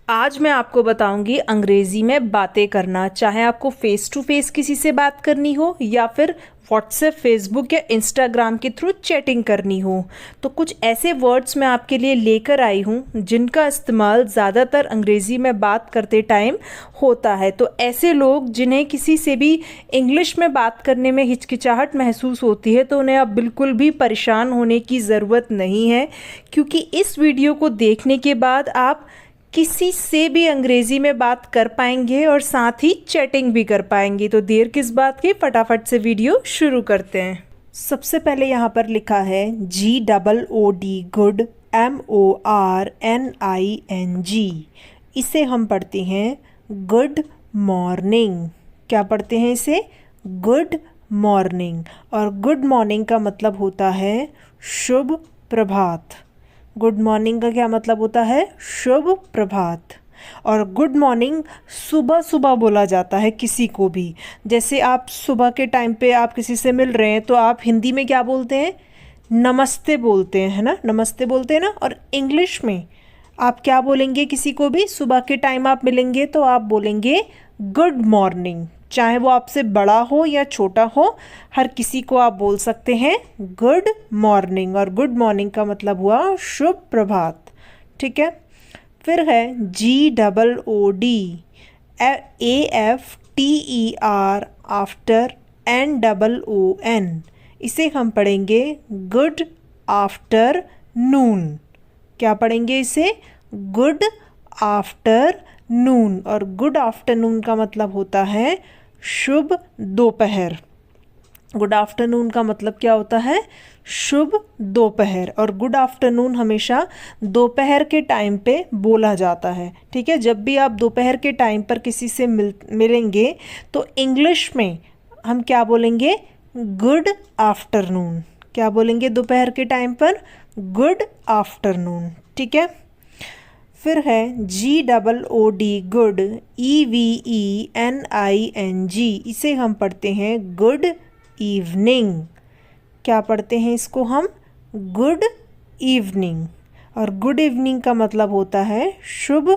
आज मैं आपको बताऊंगी अंग्रेजी में बातें करना, चाहे आपको फेस टू फेस किसी से बात करनी हो या फिर व्हाट्सएप, फेसबुक या इंस्टाग्राम के थ्रू चैटिंग करनी हो। तो कुछ ऐसे वर्ड्स मैं आपके लिए लेकर आई हूँ जिनका इस्तेमाल ज़्यादातर अंग्रेज़ी में बात करते टाइम होता है। तो ऐसे लोग जिन्हें किसी से भी इंग्लिश में बात करने में हिचकिचाहट महसूस होती है, तो उन्हें अब बिल्कुल भी परेशान होने की ज़रूरत नहीं है, क्योंकि इस वीडियो को देखने के बाद आप किसी से भी अंग्रेजी में बात कर पाएंगे और साथ ही चैटिंग भी कर पाएंगे। तो देर किस बात की, फटाफट से वीडियो शुरू करते हैं। सबसे पहले यहाँ पर लिखा है GOOD, गुड, MORNING। इसे हम पढ़ते हैं गुड मॉर्निंग। क्या पढ़ते हैं इसे? Good morning. और गुड मॉर्निंग का मतलब होता है शुभ प्रभात। गुड मॉर्निंग का क्या मतलब होता है? शुभ प्रभात। और गुड मॉर्निंग सुबह सुबह बोला जाता है किसी को भी। जैसे आप सुबह के टाइम पे आप किसी से मिल रहे हैं तो आप हिंदी में क्या बोलते हैं? नमस्ते बोलते हैं, है ना? नमस्ते बोलते हैं ना। और इंग्लिश में आप क्या बोलेंगे? किसी को भी सुबह के टाइम आप मिलेंगे तो आप बोलेंगे गुड मॉर्निंग। चाहे वो आपसे बड़ा हो या छोटा हो, हर किसी को आप बोल सकते हैं गुड मॉर्निंग। और गुड मॉर्निंग का मतलब हुआ शुभ प्रभात। ठीक है। फिर है GOOD, AFTER आफ्टर NOON। इसे हम पढ़ेंगे गुड आफ्टरनून। क्या पढ़ेंगे इसे? Good afternoon. और गुड आफ्टरनून का मतलब होता है शुभ दोपहर। गुड आफ्टरनून का मतलब क्या होता है? शुभ दोपहर। और गुड आफ्टरनून हमेशा दोपहर के टाइम पे बोला जाता है। ठीक है। जब भी आप दोपहर के टाइम पर किसी से मिलेंगे तो इंग्लिश में हम क्या बोलेंगे? Good afternoon. क्या बोलेंगे दोपहर के टाइम पर? Good afternoon. ठीक है। फिर है GOOD, गुड, EVENING। इसे हम पढ़ते हैं गुड इवनिंग। क्या पढ़ते हैं इसको हम? Good evening. और गुड इवनिंग का मतलब होता है शुभ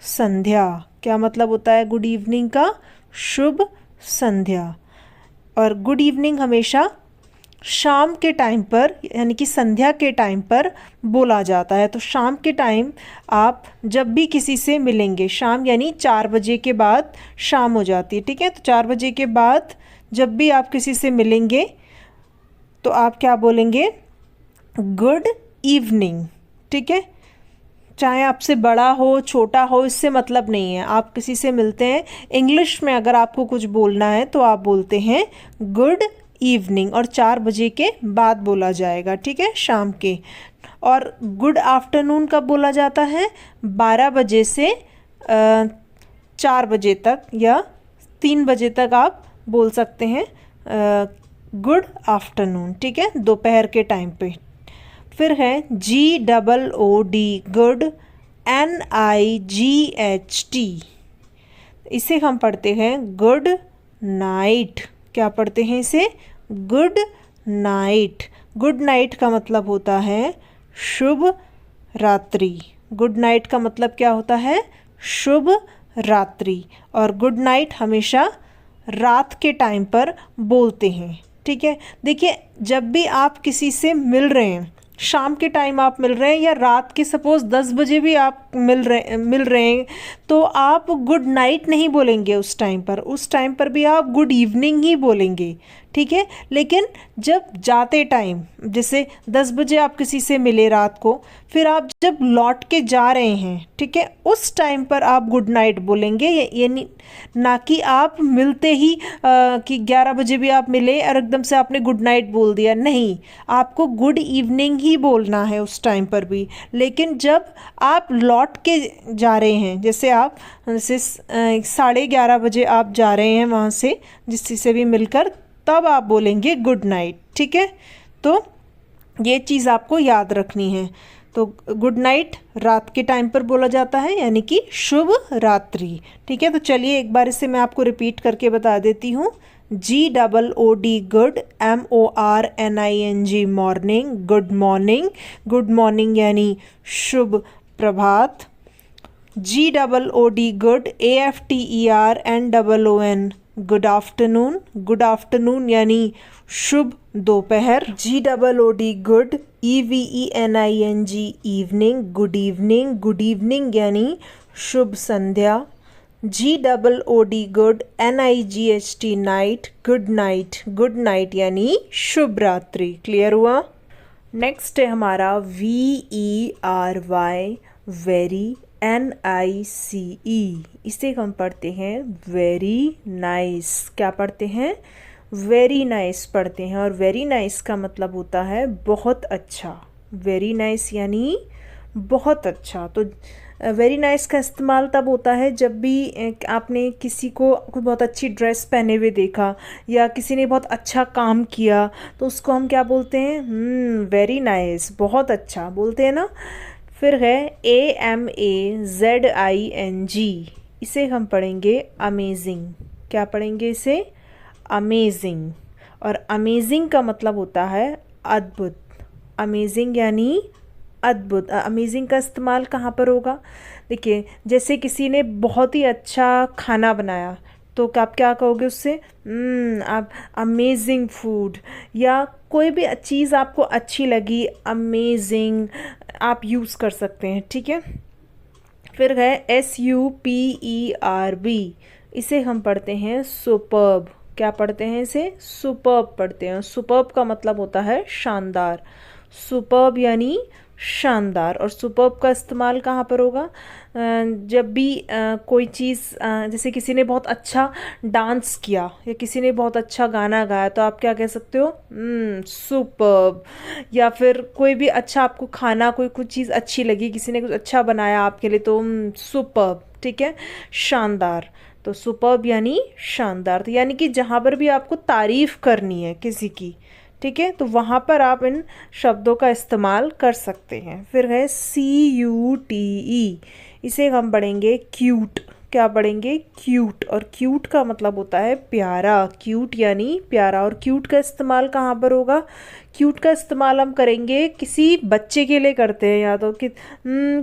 संध्या। क्या मतलब होता है गुड इवनिंग का? शुभ संध्या। और गुड इवनिंग हमेशा शाम के टाइम पर, यानी कि संध्या के टाइम पर बोला जाता है। तो शाम के टाइम आप जब भी किसी से मिलेंगे, शाम यानी 4 बजे के बाद शाम हो जाती है। ठीक है। तो 4 बजे के बाद जब भी आप किसी से मिलेंगे तो आप क्या बोलेंगे? Good evening. ठीक है। चाहे आपसे बड़ा हो छोटा हो, इससे मतलब नहीं है। आप किसी से मिलते हैं, इंग्लिश में अगर आपको कुछ बोलना है तो आप बोलते हैं गुड इवनिंग। और 4 बजे के बाद बोला जाएगा। ठीक है, शाम के। और गुड आफ्टरनून कब बोला जाता है? 12 बजे से 4 बजे तक या 3 बजे तक आप बोल सकते हैं गुड आफ्टरनून। ठीक है, दोपहर के टाइम पे। फिर है GOOD, गुड, NIGHT। इसे हम पढ़ते हैं गुड नाइट। क्या पढ़ते हैं इसे? Good night. गुड नाइट का मतलब होता है शुभ रात्रि। गुड नाइट का मतलब क्या होता है? शुभ रात्रि। और गुड नाइट हमेशा रात के टाइम पर बोलते हैं। ठीक है। देखिए, जब भी आप किसी से मिल रहे हैं, शाम के टाइम आप मिल रहे हैं या रात के सपोज 10 बजे भी आप मिल रहे हैं, तो आप गुड नाइट नहीं बोलेंगे उस टाइम पर। उस टाइम पर भी आप गुड इवनिंग ही बोलेंगे। ठीक है। लेकिन जब जाते टाइम, जैसे 10 बजे आप किसी से मिले रात को, फिर आप जब लौट के जा रहे हैं, ठीक है, उस टाइम पर आप गुड नाइट बोलेंगे। यानी ना कि आप मिलते ही कि 11 बजे भी आप मिले और एकदम से आपने गुड नाइट बोल दिया। नहीं, आपको गुड इवनिंग ही बोलना है उस टाइम पर भी। लेकिन जब आप लौट के जा रहे हैं, जैसे आप 11:30 बजे आप जा रहे हैं वहाँ से किसी से भी मिलकर, तब आप बोलेंगे गुड नाइट। ठीक है। तो ये चीज़ आपको याद रखनी है। तो गुड नाइट रात के टाइम पर बोला जाता है, यानी कि शुभ रात्रि। ठीक है। तो चलिए एक बार इसे मैं आपको रिपीट करके बता देती हूँ। GOOD, good, MORNING, morning, good morning. Good morning यानी शुभ प्रभात। GOOD good, AFTERNOON good afternoon. Good afternoon यानी शुभ दोपहर। GOOD good, EVENING evening, good evening. Good evening यानी शुभ संध्या। GOOD good, NIGHT night, good night. Good night यानी शुभ रात्रि। Clear हुआ? Next है हमारा VERY very, NICE, इसे हम पढ़ते हैं वेरी नाइस। क्या पढ़ते हैं? वेरी नाइस पढ़ते हैं। और वेरी नाइस का मतलब होता है बहुत अच्छा। वेरी नाइस यानी बहुत अच्छा। तो वेरी नाइस का इस्तेमाल तब होता है जब भी आपने किसी को कोई बहुत अच्छी ड्रेस पहने हुए देखा या किसी ने बहुत अच्छा काम किया, तो उसको हम क्या बोलते हैं? वेरी नाइस, बहुत अच्छा बोलते हैं ना। फिर है AMAZING, इसे हम पढ़ेंगे अमेजिंग। क्या पढ़ेंगे इसे? अमेजिंग। और अमेजिंग का मतलब होता है अद्भुत। अमेजिंग यानी अद्भुत। अमेजिंग का इस्तेमाल कहाँ पर होगा? देखिए, जैसे किसी ने बहुत ही अच्छा खाना बनाया, तो आप क्या कहोगे उससे? आप अमेजिंग फूड। या कोई भी चीज़ आपको अच्छी लगी, अमेजिंग आप यूज़ कर सकते हैं। ठीक है। फिर है SUPERB, इसे हम पढ़ते हैं सुपर्ब। क्या पढ़ते हैं इसे? सुपर्ब पढ़ते हैं। सुपर्ब का मतलब होता है शानदार। सुपर्ब यानी शानदार। और सुपर्ब का इस्तेमाल कहाँ पर होगा? जब भी कोई चीज़, जैसे किसी ने बहुत अच्छा डांस किया या किसी ने बहुत अच्छा गाना गाया, तो आप क्या कह सकते हो? सुपर्ब। या फिर कोई भी अच्छा आपको खाना, कोई कुछ चीज़ अच्छी लगी, किसी ने कुछ अच्छा बनाया आपके लिए, तो सुपर्ब। ठीक है, शानदार। तो सुपर्ब यानी शानदार। तो यानी कि जहाँ पर भी आपको तारीफ़ करनी है किसी की, ठीक है, तो वहाँ पर आप इन शब्दों का इस्तेमाल कर सकते हैं। फिर है CUTE, इसे हम पढ़ेंगे क्यूट। क्या पढ़ेंगे? क्यूट। और क्यूट का मतलब होता है प्यारा। क्यूट यानी प्यारा। और क्यूट का इस्तेमाल कहाँ पर होगा? क्यूट का इस्तेमाल हम करेंगे किसी बच्चे के लिए करते हैं, या तो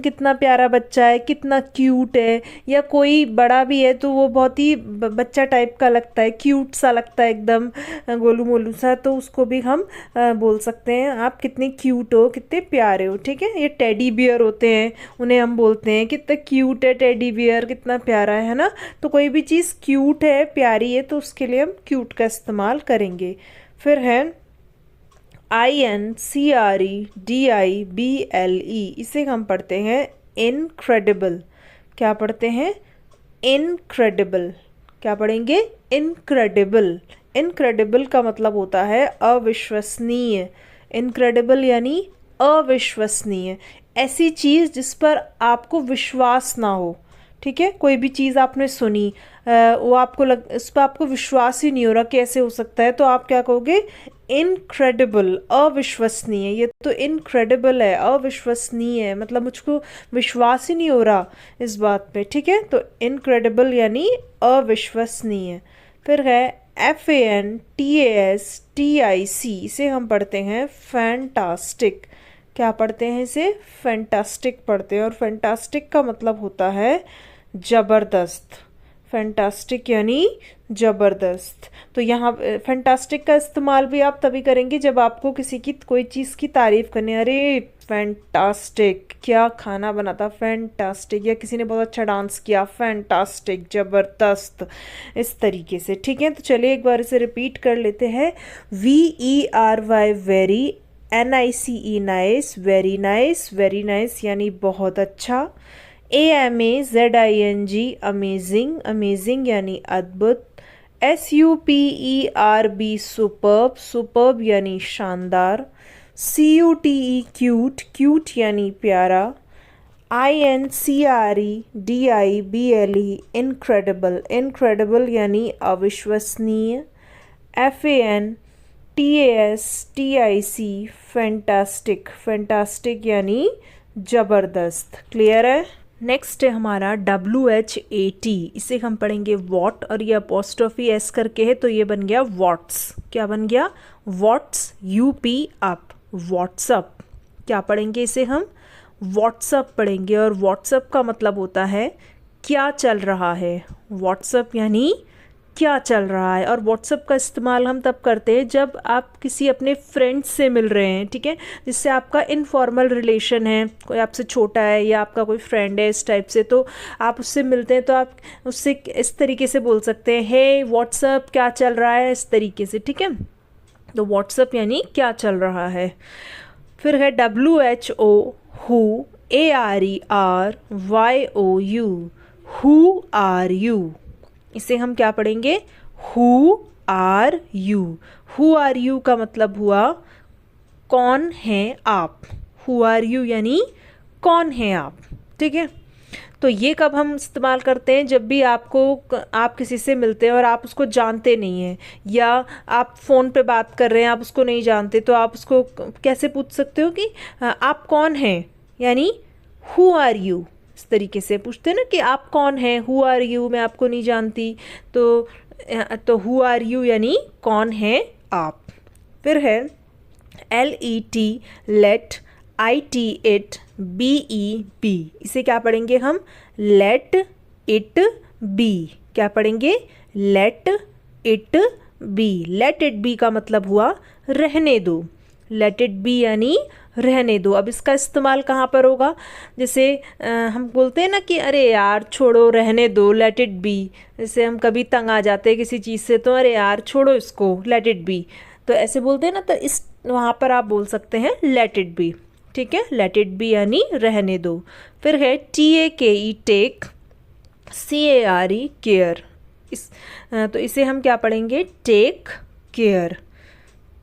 कितना प्यारा बच्चा है, कितना क्यूट है। या कोई बड़ा भी है तो वो बहुत ही बच्चा टाइप का लगता है, क्यूट सा लगता है, एकदम गोलू मोलू सा, तो उसको भी हम बोल सकते हैं आप कितने क्यूट हो, कितने प्यारे हो। ठीक है। ये टेडी बियर होते हैं, उन्हें हम बोलते हैं कितना क्यूट है टेडी बियर, कितना प्यारा है ना। तो कोई भी चीज़ क्यूट है, प्यारी है, तो उसके लिए हम क्यूट का इस्तेमाल करेंगे। फिर है INCREDIBLE, इसे हम पढ़ते हैं इनक्रेडिबल। क्या पढ़ते हैं? इनक्रेडिबल। क्या पढ़ेंगे? इनक्रेडिबल। इनक्रेडिबल का मतलब होता है अविश्वसनीय। इनक्रेडिबल यानी अविश्वसनीय। ऐसी चीज़ जिस पर आपको विश्वास ना हो। ठीक है। कोई भी चीज़ आपने सुनी, वो आपको उस पर आपको विश्वास ही नहीं हो रहा, कैसे हो सकता है, तो आप क्या कहोगे? इनक्रेडिबल, अविश्वसनीय। ये तो इनक्रेडिबल है, अविश्वसनीय है, मतलब मुझको विश्वास ही नहीं हो रहा इस बात पे। ठीक है। तो इनक्रेडिबल यानी अविश्वसनीय। फिर है FANTASTIC, इसे हम पढ़ते हैं फैंटास्टिक। क्या पढ़ते हैं इसे? फैंटास्टिक पढ़ते हैं। और फैंटास्टिक का मतलब होता है ज़बरदस्त। फैंटास्टिक यानी ज़बरदस्त। तो यहाँ फैंटास्टिक का इस्तेमाल भी आप तभी करेंगे जब आपको किसी की कोई चीज़ की तारीफ़ करनी है। अरे फैंटास्टिक, क्या खाना बना था, फैंटास्टिक। या किसी ने बहुत अच्छा डांस किया, फैंटास्टिक, ज़बरदस्त, इस तरीके से। ठीक है। तो चलिए एक बार इसे रिपीट कर लेते हैं। VERY very, NICE nice, very nice. Very nice यानी बहुत अच्छा। AMAZING अमेजिंग, अमेजिंग यानी अद्भुत। SUPERB सुपर्ब, सुपर्ब यानी शानदार। CUTE क्यूट, क्यूट यानी प्यारा। INCREDIBLE इनक्रेडिबल, इनक्रेडिबल यानी अविश्वसनीय। FANTASTIC फैंटास्टिक, फैंटास्टिक यानी ज़बरदस्त। क्लियर है? नेक्स्ट है हमारा WHAT, इसे हम पढ़ेंगे वॉट। और ये अपॉस्ट्रोफी एस करके है, तो ये बन गया वॉट्स। क्या बन गया? What's, UP up, what's up. क्या पढ़ेंगे इसे हम? व्हाट्सअप पढ़ेंगे और व्हाट्सअप का मतलब होता है क्या चल रहा है। व्हाट्सअप यानी क्या चल रहा है। और व्हाट्सअप का इस्तेमाल हम तब करते हैं जब आप किसी अपने फ्रेंड्स से मिल रहे हैं, ठीक है, जिससे आपका इनफॉर्मल रिलेशन है, कोई आपसे छोटा है या आपका कोई फ्रेंड है इस टाइप से, तो आप उससे मिलते हैं तो आप उससे इस तरीके से बोल सकते हैं, हे व्हाट्सअप क्या चल रहा है, इस तरीके से, ठीक है। तो व्हाट्सअप यानी क्या चल रहा है। फिर है WHO who, ARERYOU, who are you. इसे हम क्या पढ़ेंगे, who are you. Who are you का मतलब हुआ कौन हैं आप। हु आर यू यानी कौन हैं आप, ठीक है। तो ये कब हम इस्तेमाल करते हैं, जब भी आप किसी से मिलते हैं और आप उसको जानते नहीं हैं, या आप फ़ोन पे बात कर रहे हैं, आप उसको नहीं जानते, तो आप उसको कैसे पूछ सकते हो कि आप कौन हैं, यानी हु आर यू। इस तरीके से पूछते हैं ना कि आप कौन हैं, हु आर यू, मैं आपको नहीं जानती, तो हु आर यू यानी कौन हैं आप। फिर है LET, लेट, IT, BEB। इसे क्या पढ़ेंगे हम, लेट इट बी। क्या पढ़ेंगे, late it be. Let it B का मतलब हुआ रहने दो। लेट इट बी यानी रहने दो। अब इसका इस्तेमाल कहाँ पर होगा, जैसे हम बोलते हैं ना कि अरे यार छोड़ो, रहने दो, लेट इट बी। जैसे हम कभी तंग आ जाते हैं किसी चीज़ से, तो अरे यार छोड़ो इसको, लेट इट बी, तो ऐसे बोलते हैं ना, तो इस वहाँ पर आप बोल सकते हैं लेट इट बी, ठीक है। लेट इट बी यानी रहने दो। फिर है TAKE, टेक, CARE, केयर। तो इसे हम क्या पढ़ेंगे, टेक केयर।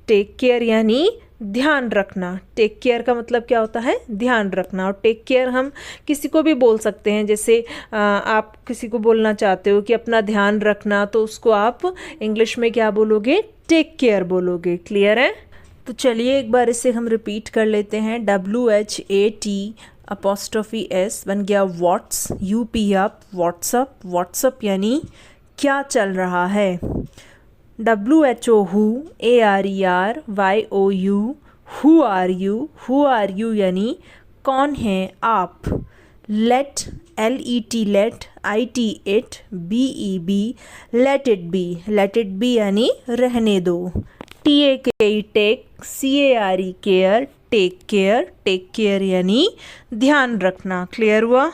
टेक केयर यानी ध्यान रखना। टेक केयर का मतलब क्या होता है, ध्यान रखना। और टेक केयर हम किसी को भी बोल सकते हैं, जैसे आप किसी को बोलना चाहते हो कि अपना ध्यान रखना, तो उसको आप इंग्लिश में क्या बोलोगे, टेक केयर बोलोगे। क्लियर है। तो चलिए एक बार इसे हम रिपीट कर लेते हैं। WHAT' बन गया what's, UP up, what's up. What's up यानी क्या चल रहा है। WHO who, ARERYOU, who are you. Who are you यानी कौन हैं आप। Let, LET, let, IT, BEB, let it be. Let it be यानी रहने दो। TAKE, take, CARE, care, take care. Take care यानी ध्यान रखना। क्लियर हुआ।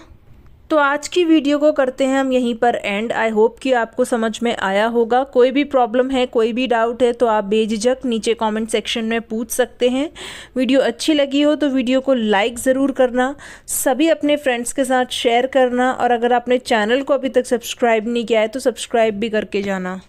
तो आज की वीडियो को करते हैं हम यहीं पर एंड। आई होप कि आपको समझ में आया होगा। कोई भी प्रॉब्लम है, कोई भी डाउट है, तो आप बेझिझक नीचे कमेंट सेक्शन में पूछ सकते हैं। वीडियो अच्छी लगी हो तो वीडियो को लाइक ज़रूर करना, सभी अपने फ्रेंड्स के साथ शेयर करना, और अगर आपने चैनल को अभी तक सब्सक्राइब नहीं किया है तो सब्सक्राइब भी करके जाना।